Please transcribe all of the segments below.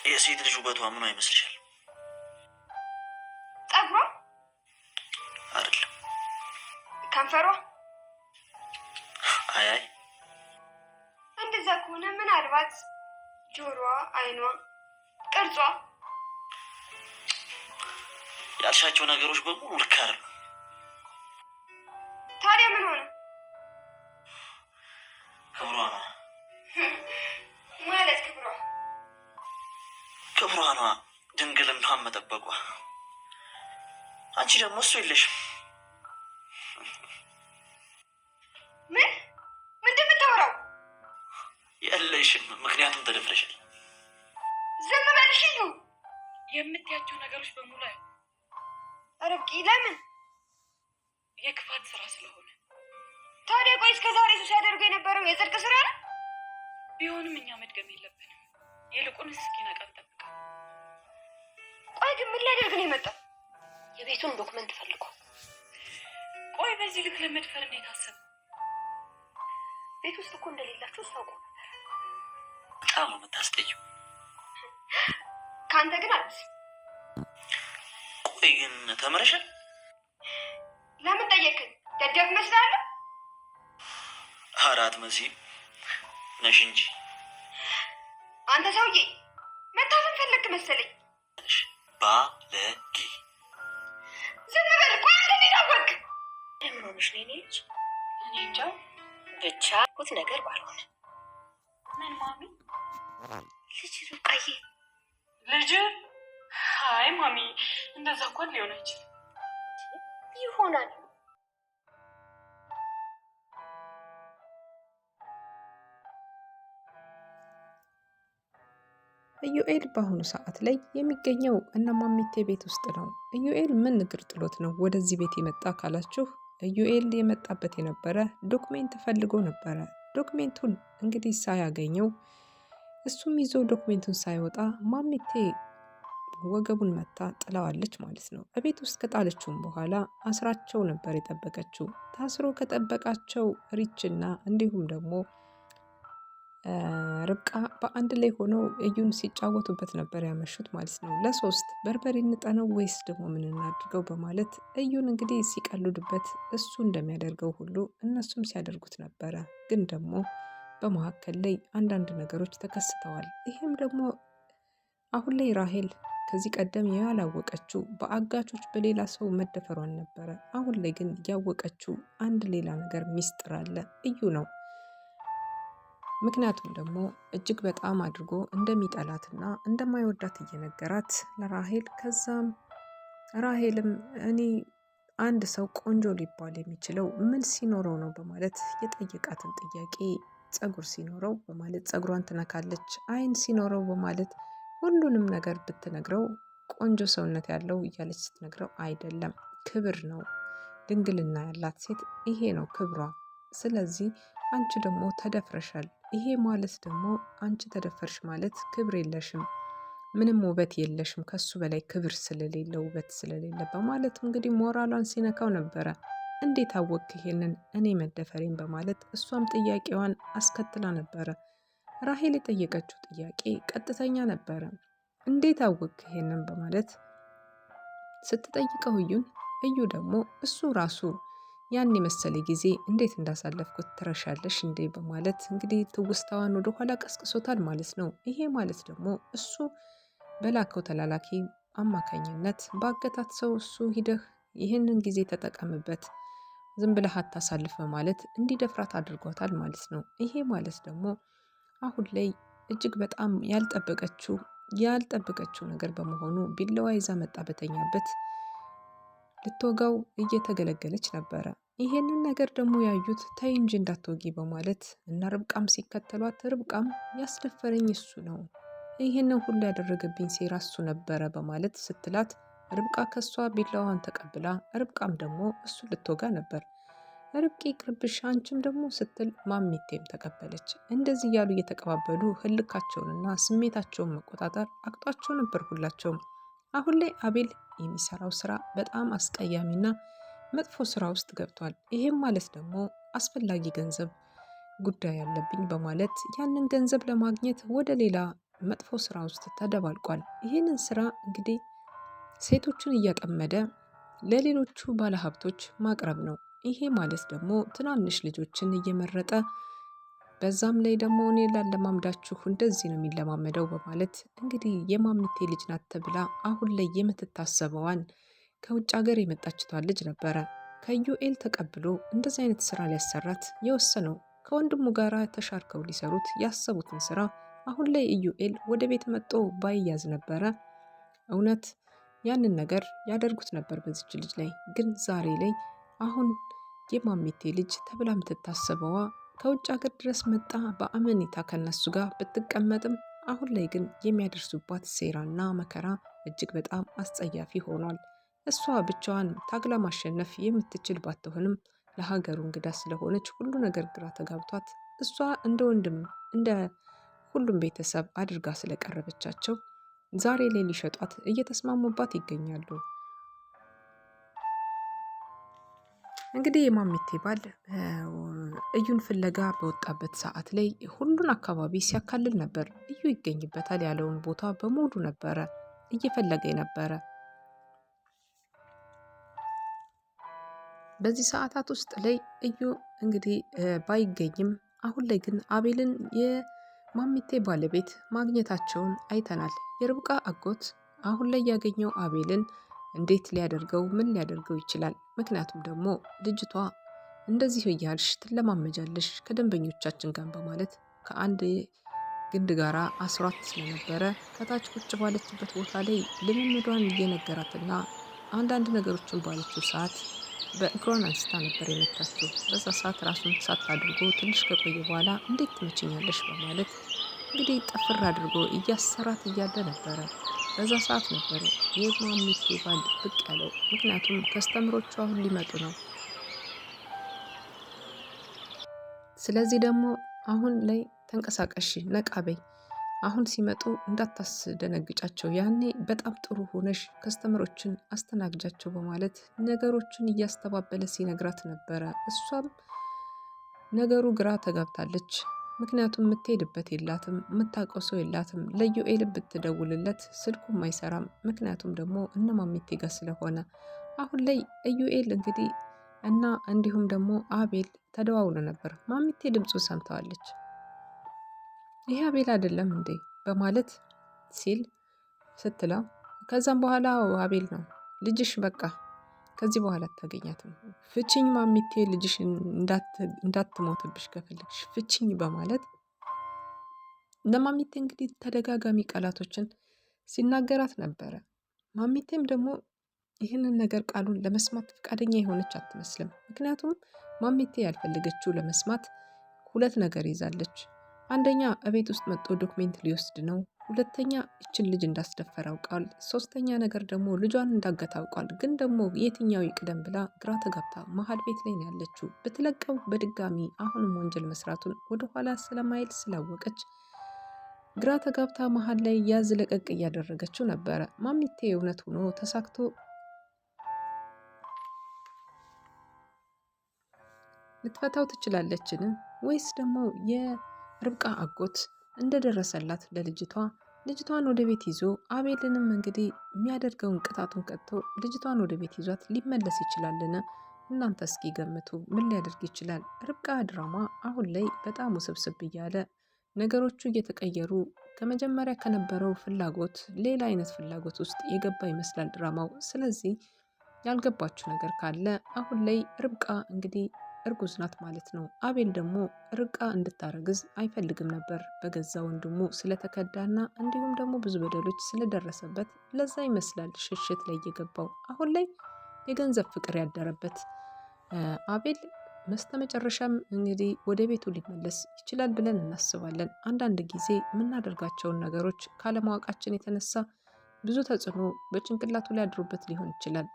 የሴት ልጅ ውበቷ ምን አይመስልሻል? ጸጉሯ አይደለም። ከንፈሯ? አይ እንደዛ ከሆነ ምናልባት ጆሮዋ፣ አይኗ፣ ቅርጿ። ያልሻቸው ነገሮች በሙሉ ልክ አይደሉም። ታዲያ ምን ሆነ? ክብሯ ነው ማለት ክብሯ ነው፣ ድንግልናዋን መጠበቋ። አንቺ ደግሞ እሱ የለሽም። ምንድን የምታወራው? የለሽም፣ ምክንያቱም ተደፍረሻል። ዝም በልሽ ነው የምትያቸው ነገሮች በሙሉ አይ ርብቃ፣ ለምን? የክፋት ስራ ስለሆነ። ታዲያ ቆይ እስከ ዛሬ እሱ ሲያደርገው የነበረው የጽድቅ ስራ ነው? ቢሆንም እኛ መድገም የለብንም። ይልቁንስ እስኪነቃ እንጠብቀው። ቆይ ግን ምን ሊያደርግ ነው የመጣው? የቤቱን ዶክመንት ፈልጎ። ቆይ በዚህ ልክ ለመድፈር እንዴት አሰብ? ቤት ውስጥ እኮ እንደሌላችሁ ታውቁ ነበር። በጣም ነው የምታስጠይው። ከአንተ ግን አልብስ። ቆይ ግን ተምረሻል? ለምን ጠየቅን? ደደብ መስላለሁ? አራት መሲ ነሽ እንጂ አንተ ሰውዬ መታፈን ፈለክ መሰለኝ። ባለጌ። ዝም በል። ቆይ አንተ እንዴት አወቅ? ምን ሆነሽ ነው? እኔ እንጃ ብቻ ኩት ነገር ባልሆነ። ምን ማሚ? ልጅ ሩቃዬ። ልጅ? አይ ማሚ እንደዛ እንኳን ሊሆን አይችልም። ይሆናል። ኢዩኤል በአሁኑ ሰዓት ላይ የሚገኘው እነ ማሚቴ ቤት ውስጥ ነው። ኢዩኤል ምን እግር ጥሎት ነው ወደዚህ ቤት የመጣ ካላችሁ፣ ኢዩኤል የመጣበት የነበረ ዶክሜንት ፈልጎ ነበረ። ዶክሜንቱን እንግዲህ ሳያገኘው እሱም ይዞ ዶክሜንቱን ሳይወጣ ማሚቴ ወገቡን መታ ጥለዋለች ማለት ነው። በቤት ውስጥ ከጣለችውም በኋላ አስራቸው ነበር የጠበቀችው። ታስሮ ከጠበቃቸው ሪችና እንዲሁም ደግሞ ርብቃ በአንድ ላይ ሆነው እዩን ሲጫወቱበት ነበር ያመሹት ማለት ነው። ለሶስት በርበሬ እንጠነው ወይስ ደግሞ ምን እናድርገው በማለት እዩን እንግዲህ ሲቀልዱበት እሱ እንደሚያደርገው ሁሉ እነሱም ሲያደርጉት ነበረ። ግን ደግሞ በመካከል ላይ አንዳንድ ነገሮች ተከስተዋል። ይህም ደግሞ አሁን ላይ ራሄል ከዚህ ቀደም ያላወቀችው በአጋቾች በሌላ ሰው መደፈሯን ነበረ። አሁን ላይ ግን ያወቀችው አንድ ሌላ ነገር ሚስጥር አለ፣ እዩ ነው። ምክንያቱም ደግሞ እጅግ በጣም አድርጎ እንደሚጠላትና እንደማይወዳት እየነገራት ለራሄል፣ ከዛም ራሄልም እኔ አንድ ሰው ቆንጆ ሊባል የሚችለው ምን ሲኖረው ነው በማለት የጠየቃትን ጥያቄ ጸጉር ሲኖረው በማለት ጸጉሯን ትነካለች፣ አይን ሲኖረው በማለት ሁሉንም ነገር ብትነግረው ቆንጆ ሰውነት ያለው እያለች ስትነግረው አይደለም፣ ክብር ነው፣ ድንግልና ያላት ሴት ይሄ ነው ክብሯ። ስለዚህ አንቺ ደግሞ ተደፍረሻል። ይሄ ማለት ደግሞ አንቺ ተደፈርሽ ማለት ክብር የለሽም፣ ምንም ውበት የለሽም፣ ከሱ በላይ ክብር ስለሌለ ውበት ስለሌለ በማለት እንግዲህ ሞራሏን ሲነካው ነበረ። እንዴት አወቅ ይሄንን እኔ መደፈሬን በማለት እሷም ጥያቄዋን አስከትላ ነበረ። ራሄል የጠየቀችው ጥያቄ ቀጥተኛ ነበረ። እንዴት አወቅ ይሄንን በማለት ስትጠይቀው እዩ ደግሞ እሱ ራሱ ያን የመሰለ ጊዜ እንዴት እንዳሳለፍኩት ትረሻለሽ እንዴ በማለት እንግዲህ ትውስታዋን ወደ ኋላ ቀስቅሶታል ማለት ነው። ይሄ ማለት ደግሞ እሱ በላከው ተላላኪ አማካኝነት ባገታት ሰው እሱ ሂደህ ይህንን ጊዜ ተጠቀምበት፣ ዝም ብለህ አታሳልፍ በማለት እንዲደፍራት አድርጓታል ማለት ነው። ይሄ ማለት ደግሞ አሁን ላይ እጅግ በጣም ያልጠበቀችው ነገር በመሆኑ ቢላዋ ይዛ መጣ በተኛበት ልትወጋው እየተገለገለች ነበረ። ይሄንን ነገር ደግሞ ያዩት ተይ እንጂ እንዳትወጊ በማለት እና ርብቃም ሲከተሏት፣ ርብቃም ያስደፈረኝ እሱ ነው፣ ይሄንን ሁሉ ያደረገብኝ ሴራ እሱ ነበረ በማለት ስትላት፣ ርብቃ ከሷ ቢላዋን ተቀብላ ርብቃም ደግሞ እሱ ልትወጋ ነበር። ርብቃ ቅርብሽ አንቺም ደግሞ ስትል ማሚቴም ተቀበለች። እንደዚህ እያሉ እየተቀባበሉ ህልካቸውንና ስሜታቸውን መቆጣጠር አቅጧቸው ነበር ሁላቸውም። አሁን ላይ አቤል የሚሰራው ስራ በጣም አስቀያሚና መጥፎ ስራ ውስጥ ገብቷል። ይሄም ማለት ደግሞ አስፈላጊ ገንዘብ ጉዳይ ያለብኝ በማለት ያንን ገንዘብ ለማግኘት ወደ ሌላ መጥፎ ስራ ውስጥ ተደባልቋል። ይህንን ስራ እንግዲህ ሴቶችን እያጠመደ ለሌሎቹ ባለሀብቶች ማቅረብ ነው። ይሄ ማለት ደግሞ ትናንሽ ልጆችን እየመረጠ በዛም ላይ ደግሞ እኔ ላለማምዳችሁ እንደዚህ ነው የሚለማመደው በማለት እንግዲህ የማሚቴ ልጅ ናት ተብላ አሁን ላይ የምትታሰበዋን ከውጭ ሀገር የመጣችቷን ልጅ ነበረ ከዩኤል ተቀብሎ እንደዚህ አይነት ስራ ሊያሰራት የወሰነው። ከወንድሙ ጋር ተሻርከው ሊሰሩት ያሰቡትን ስራ አሁን ላይ ኢዩኤል ወደ ቤት መጥቶ ባይያዝ ነበረ እውነት ያንን ነገር ያደርጉት ነበር በዚች ልጅ ላይ። ግን ዛሬ ላይ አሁን የማሚቴ ልጅ ተብላ የምትታሰበዋ ከውጭ ሀገር ድረስ መጣ በአመኔታ ከነሱ ጋር ብትቀመጥም አሁን ላይ ግን የሚያደርሱባት ሴራና መከራ እጅግ በጣም አስጸያፊ ሆኗል። እሷ ብቻዋን ታግላ ማሸነፍ የምትችል ባትሆንም ለሀገሩ እንግዳ ስለሆነች ሁሉ ነገር ግራ ተጋብቷት እሷ እንደ ወንድም እንደ ሁሉም ቤተሰብ አድርጋ ስለቀረበቻቸው ዛሬ ላይ ሊሸጧት እየተስማሙባት ይገኛሉ። እንግዲህ የማሚቴ ባል እዩን ፍለጋ በወጣበት ሰዓት ላይ ሁሉን አካባቢ ሲያካልል ነበር። እዩ ይገኝበታል ያለውን ቦታ በሙሉ ነበረ እየፈለገ ነበረ። በዚህ ሰዓታት ውስጥ ላይ እዩ እንግዲህ ባይገኝም አሁን ላይ ግን አቤልን የማሚቴ ባለቤት ማግኘታቸውን አይተናል። የርብቃ አጎት አሁን ላይ ያገኘው አቤልን እንዴት ሊያደርገው ምን ሊያደርገው ይችላል? ምክንያቱም ደግሞ ልጅቷ እንደዚህ እያልሽ ትለማመጃለሽ ከደንበኞቻችን ጋር በማለት ከአንድ ግንድ ጋራ አስሯት ስለነበረ ከታች ቁጭ ባለችበት ቦታ ላይ ልምምዷን እየነገራትና አንዳንድ ነገሮችን ባለችው ሰዓት በእግሯን አንስታ ነበር የመታችው። በዛ ሰዓት ራሱን ሳት አድርጎ ትንሽ ከቆየ በኋላ እንዴት ትመችኛለሽ በማለት እንግዲህ ጠፍር አድርጎ እያሰራት እያለ ነበረ። በዛ ሰዓት ነበረ የማሚቴ ባል ብቅ ያለው። ምክንያቱም ከስተምሮቹ አሁን ሊመጡ ነው። ስለዚህ ደግሞ አሁን ላይ ተንቀሳቀሽ ነቃ በይ፣ አሁን ሲመጡ እንዳታስደነግጫቸው፣ ያኔ በጣም ጥሩ ሆነሽ ከስተምሮችን አስተናግጃቸው በማለት ነገሮችን እያስተባበለ ሲነግራት ነበረ። እሷም ነገሩ ግራ ተጋብታለች። ምክንያቱም የምትሄድበት የላትም፣ የምታውቀው ሰው የላትም። ለዩኤል ብትደውልለት ስልኩም አይሰራም። ምክንያቱም ደግሞ እነ ማሚቴ ጋር ስለሆነ አሁን ላይ ኢዩኤል እንግዲህ እና እንዲሁም ደግሞ አቤል ተደዋውሎ ነበር። ማሚቴ ድምፁን ሰምተዋለች። ይሄ አቤል አይደለም እንዴ በማለት ሲል ስትለው ከዛም በኋላ አቤል ነው ልጅሽ፣ በቃ ከዚህ በኋላ አታገኛትም፣ ፍቺኝ ማሚቴ፣ ልጅሽ እንዳትሞትብሽ ከፈለግሽ ፍቺኝ በማለት ለማሚቴ እንግዲህ ተደጋጋሚ ቃላቶችን ሲናገራት ነበረ። ማሚቴም ደግሞ ይህንን ነገር ቃሉን ለመስማት ፈቃደኛ የሆነች አትመስልም። ምክንያቱም ማሚቴ ያልፈለገችው ለመስማት ሁለት ነገር ይዛለች። አንደኛ እቤት ውስጥ መጥቶ ዶክሜንት ሊወስድ ነው። ሁለተኛ ይችን ልጅ እንዳስደፈር አውቃል። ሶስተኛ ነገር ደግሞ ልጇን እንዳገታ አውቋል። ግን ደግሞ የትኛው ይቅደም ብላ ግራ ተጋብታ መሀል ቤት ላይ ነው ያለችው። ብትለቀው በድጋሚ አሁንም ወንጀል መስራቱን ወደኋላ ስለማይል ስላወቀች ግራ ተጋብታ መሀል ላይ ያዝ ለቀቅ እያደረገችው ነበረ። ማሚቴ እውነት ሆኖ ተሳክቶ ልትፈታው ትችላለችን? ወይስ ደግሞ የርብቃ አጎት እንደደረሰላት ልጅቷን ወደ ቤት ይዞ አቤልንም እንግዲህ የሚያደርገውን ቅጣቱን ቀጥቶ ልጅቷን ወደ ቤት ይዟት ሊመለስ ይችላልን? እናንተ እስኪ ገምቱ። ምን ሊያደርግ ይችላል? ርብቃ ድራማ አሁን ላይ በጣም ውስብስብ እያለ ነገሮቹ እየተቀየሩ ከመጀመሪያ ከነበረው ፍላጎት ሌላ አይነት ፍላጎት ውስጥ የገባ ይመስላል ድራማው። ስለዚህ ያልገባችሁ ነገር ካለ አሁን ላይ ርብቃ እንግዲህ እርጉዝ ናት ማለት ነው። አቤል ደግሞ ርብቃ እንድታረግዝ አይፈልግም ነበር በገዛ ወንድሙ ስለተከዳና እንዲሁም ደግሞ ብዙ በደሎች ስለደረሰበት ለዛ ይመስላል ሽሽት ላይ የገባው። አሁን ላይ የገንዘብ ፍቅር ያደረበት አቤል በስተመጨረሻም እንግዲህ ወደ ቤቱ ሊመለስ ይችላል ብለን እናስባለን። አንዳንድ ጊዜ የምናደርጋቸውን ነገሮች ካለማወቃችን የተነሳ ብዙ ተጽዕኖ በጭንቅላቱ ላይ አድሮበት ሊሆን ይችላል።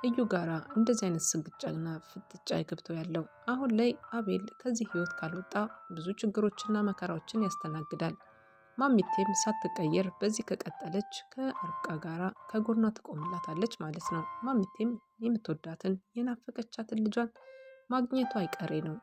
እዩ ጋራ እንደዚህ አይነት ስግጫና ፍጥጫ ገብተው ያለው አሁን ላይ አቤል ከዚህ ህይወት ካልወጣ ብዙ ችግሮችና መከራዎችን ያስተናግዳል። ማሚቴም ሳትቀየር በዚህ ከቀጠለች ከርብቃ ጋራ ከጎኗ ትቆምላታለች ማለት ነው። ማሚቴም የምትወዳትን የናፈቀቻትን ልጇን ማግኘቱ አይቀሬ ነው።